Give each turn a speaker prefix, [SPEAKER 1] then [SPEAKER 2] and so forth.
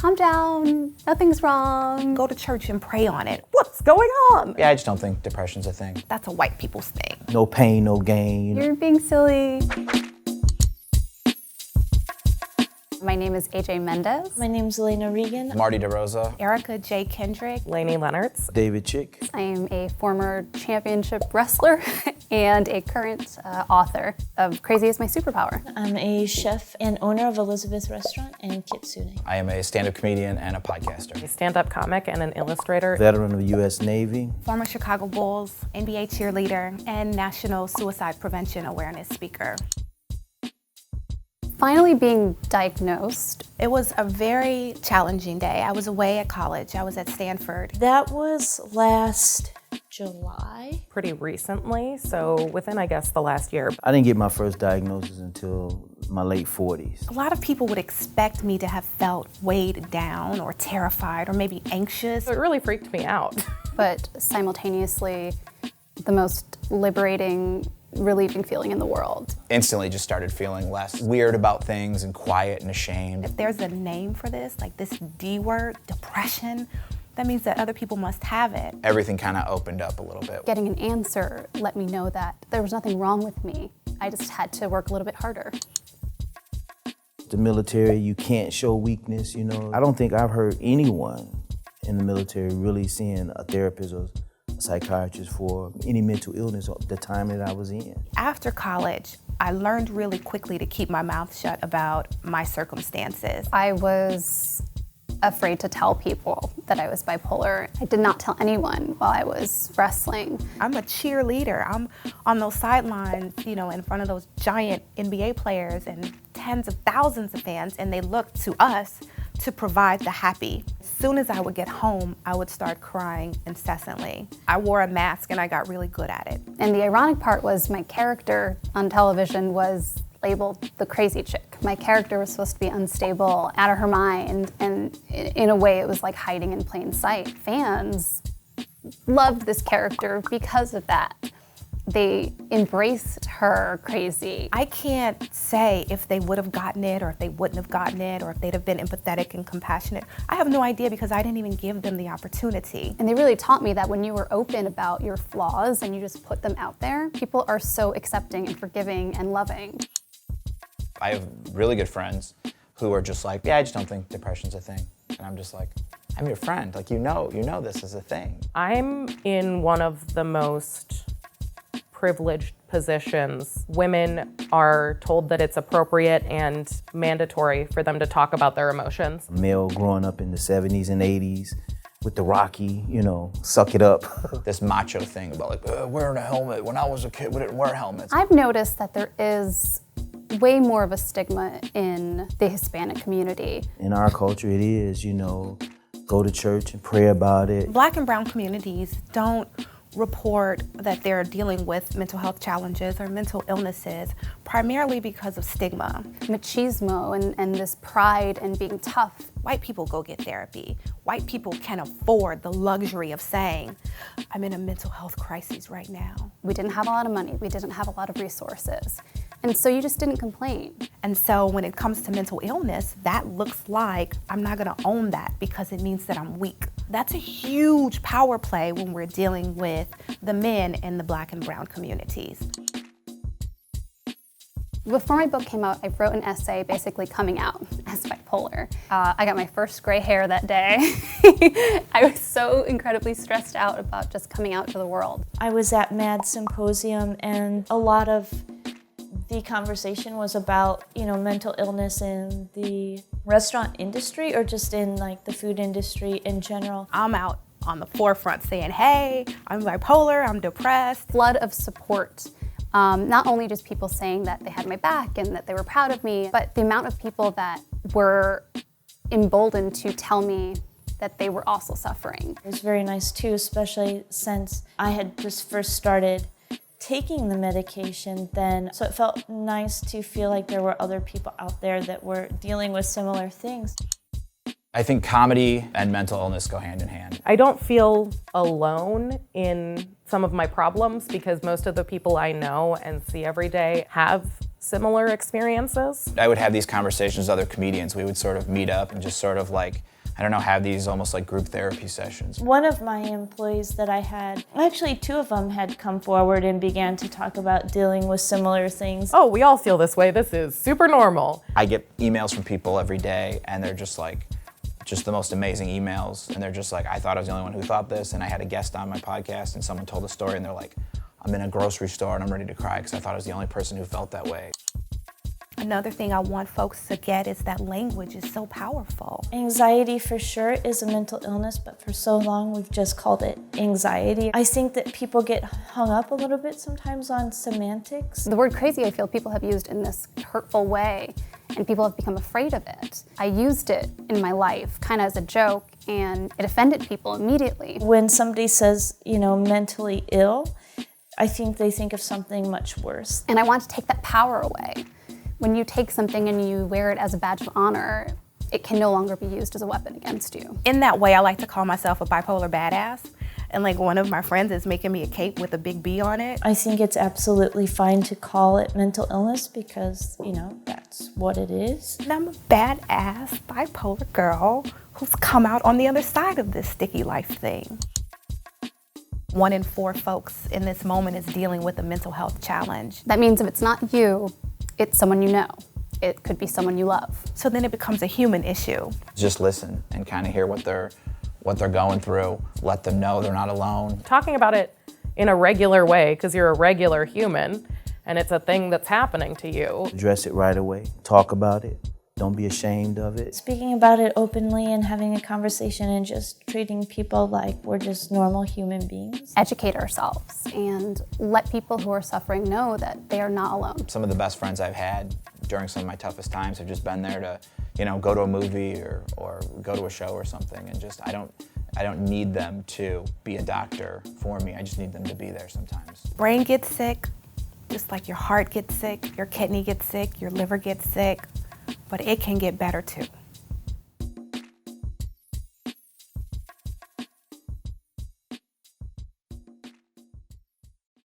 [SPEAKER 1] calm down, nothing's wrong.
[SPEAKER 2] Go to church and pray on it. What's going on?
[SPEAKER 3] Yeah, I just don't think depression's a thing.
[SPEAKER 2] That's a white people's thing.
[SPEAKER 4] No pain, no gain.
[SPEAKER 1] You're being silly. My name is a.k.a. Mendez.
[SPEAKER 5] My name's Iliana Regan.
[SPEAKER 3] Marty DeRosa.
[SPEAKER 2] Erika J. Kendrick.
[SPEAKER 6] Lainie Lenertz.
[SPEAKER 4] David Chick.
[SPEAKER 1] I am a former championship wrestler and a current author of Crazy is My Superpower.
[SPEAKER 5] I'm a chef and owner of Elizabeth Restaurant and Kitsune.
[SPEAKER 3] I am a stand-up comedian and a podcaster.
[SPEAKER 6] A stand-up comic and an illustrator.
[SPEAKER 4] Veteran of the U.S. Navy.
[SPEAKER 2] Former Chicago Bulls, NBA cheerleader, and National Suicide Prevention Awareness speaker.
[SPEAKER 1] Finally being diagnosed.
[SPEAKER 2] It was a very challenging day. I was away at college. I was at Stanford.
[SPEAKER 5] That was last July.
[SPEAKER 6] Pretty recently, so within, I guess, the last year.
[SPEAKER 4] I didn't get my first diagnosis until my late 40s.
[SPEAKER 2] A lot of people would expect me to have felt weighed down or terrified or maybe anxious.
[SPEAKER 6] So it really freaked me out.
[SPEAKER 1] But simultaneously, the most liberating, relieving feeling in the world.
[SPEAKER 3] Instantly just started feeling less weird about things and quiet and ashamed.
[SPEAKER 2] If there's a name for this, like this D word, depression, that means that other people must have it.
[SPEAKER 3] Everything kind of opened up a little bit.
[SPEAKER 1] Getting an answer let me know that there was nothing wrong with me. I just had to work a little bit harder.
[SPEAKER 4] The military, you can't show weakness, you know. I don't think I've heard anyone in the military really seeing a therapist or psychiatrist for any mental illness at the time that I was in.
[SPEAKER 2] After college, I learned really quickly to keep my mouth shut about my circumstances.
[SPEAKER 1] I was afraid to tell people that I was bipolar. I did not tell anyone while I was wrestling.
[SPEAKER 2] I'm a cheerleader. I'm on those sidelines, you know, in front of those giant NBA players and tens of thousands of fans, and they look to us to provide the happy. As soon as I would get home, I would start crying incessantly. I wore a mask and I got really good at it.
[SPEAKER 1] And the ironic part was my character on television was labeled the crazy chick. My character was supposed to be unstable, out of her mind, and in a way it was like hiding in plain sight. Fans loved this character because of that. They embraced her crazy.
[SPEAKER 2] I can't say if they would have gotten it or if they wouldn't have gotten it or if they'd have been empathetic and compassionate. I have no idea because I didn't even give them the opportunity.
[SPEAKER 1] And they really taught me that when you were open about your flaws and you just put them out there, people are so accepting and forgiving and loving.
[SPEAKER 3] I have really good friends who are just like, yeah, I just don't think depression's a thing. And I'm just like, I'm your friend. Like, you know this is a thing.
[SPEAKER 6] I'm in one of the most privileged positions. Women are told that it's appropriate and mandatory for them to talk about their emotions.
[SPEAKER 4] Male growing up in the 70s and 80s with the Rocky, you know, suck it up.
[SPEAKER 3] This macho thing about like, wearing a helmet. When I was a kid, we didn't wear helmets.
[SPEAKER 1] I've noticed that there is way more of a stigma in the Hispanic community.
[SPEAKER 4] In our culture, it is, you know, go to church and pray about it.
[SPEAKER 2] Black and brown communities don't report that they're dealing with mental health challenges or mental illnesses, primarily because of stigma.
[SPEAKER 1] Machismo and this pride in being tough.
[SPEAKER 2] White people go get therapy. White people can afford the luxury of saying, I'm in a mental health crisis right now.
[SPEAKER 1] We didn't have a lot of money. We didn't have a lot of resources. And so you just didn't complain.
[SPEAKER 2] And so when it comes to mental illness, that looks like I'm not gonna own that because it means that I'm weak. That's a huge power play when we're dealing with the men in the Black and brown communities.
[SPEAKER 1] Before my book came out, I wrote an essay basically coming out as bipolar. I got my first gray hair that day. I was so incredibly stressed out about just coming out to the world.
[SPEAKER 5] I was at MAD Symposium and a lot of the conversation was about, you know, mental illness in the restaurant industry or just in like the food industry in general.
[SPEAKER 2] I'm out on the forefront saying, hey, I'm bipolar, I'm depressed.
[SPEAKER 1] Flood of support. Not only just people saying that they had my back and that they were proud of me, but the amount of people that were emboldened to tell me that they were also suffering.
[SPEAKER 5] It was very nice too, especially since I had just first started taking the medication then. So it felt nice to feel like there were other people out there that were dealing with similar things.
[SPEAKER 3] I think comedy and mental illness go hand in hand.
[SPEAKER 6] I don't feel alone in some of my problems because most of the people I know and see every day have similar experiences?
[SPEAKER 3] I would have these conversations with other comedians. We would sort of meet up and just sort of like, I don't know, have these almost like group therapy sessions.
[SPEAKER 5] One of my employees that I had, actually 2 of them had come forward and began to talk about dealing with similar things.
[SPEAKER 6] Oh, we all feel this way. This is super normal.
[SPEAKER 3] I get emails from people every day and they're just like, just the most amazing emails. And they're just like, I thought I was the only one who thought this. And I had a guest on my podcast and someone told a story and they're like, I'm in a grocery store and I'm ready to cry because I thought I was the only person who felt that way.
[SPEAKER 2] Another thing I want folks to get is that language is so powerful.
[SPEAKER 5] Anxiety for sure is a mental illness, but for so long we've just called it anxiety. I think that people get hung up a little bit sometimes on semantics.
[SPEAKER 1] The word crazy, I feel people have used in this hurtful way, and people have become afraid of it. I used it in my life kind of as a joke, and it offended people immediately.
[SPEAKER 5] When somebody says, mentally ill, I think they think of something much worse.
[SPEAKER 1] And I want to take that power away. When you take something and you wear it as a badge of honor, it can no longer be used as a weapon against you.
[SPEAKER 2] In that way, I like to call myself a bipolar badass. And like one of my friends is making me a cape with a big B on it.
[SPEAKER 5] I think it's absolutely fine to call it mental illness because, that's what it is.
[SPEAKER 2] And I'm a badass bipolar girl who's come out on the other side of this sticky life thing. 1 in 4 folks in this moment is dealing with a mental health challenge.
[SPEAKER 1] That means if it's not you, it's someone you know. It could be someone you love.
[SPEAKER 2] So then it becomes a human issue.
[SPEAKER 3] Just listen and kind of hear what they're going through. Let them know they're not alone.
[SPEAKER 6] Talking about it in a regular way, because you're a regular human and it's a thing that's happening to you.
[SPEAKER 4] Address it right away. Talk about it. Don't be ashamed of it.
[SPEAKER 5] Speaking about it openly and having a conversation and just treating people like we're just normal human beings.
[SPEAKER 1] Educate ourselves and let people who are suffering know that they are not alone.
[SPEAKER 3] Some of the best friends I've had during some of my toughest times have just been there to, go to a movie or go to a show or something, and just I don't need them to be a doctor for me. I just need them to be there sometimes.
[SPEAKER 2] Brain gets sick, just like your heart gets sick, your kidney gets sick, your liver gets sick, but it can get better too.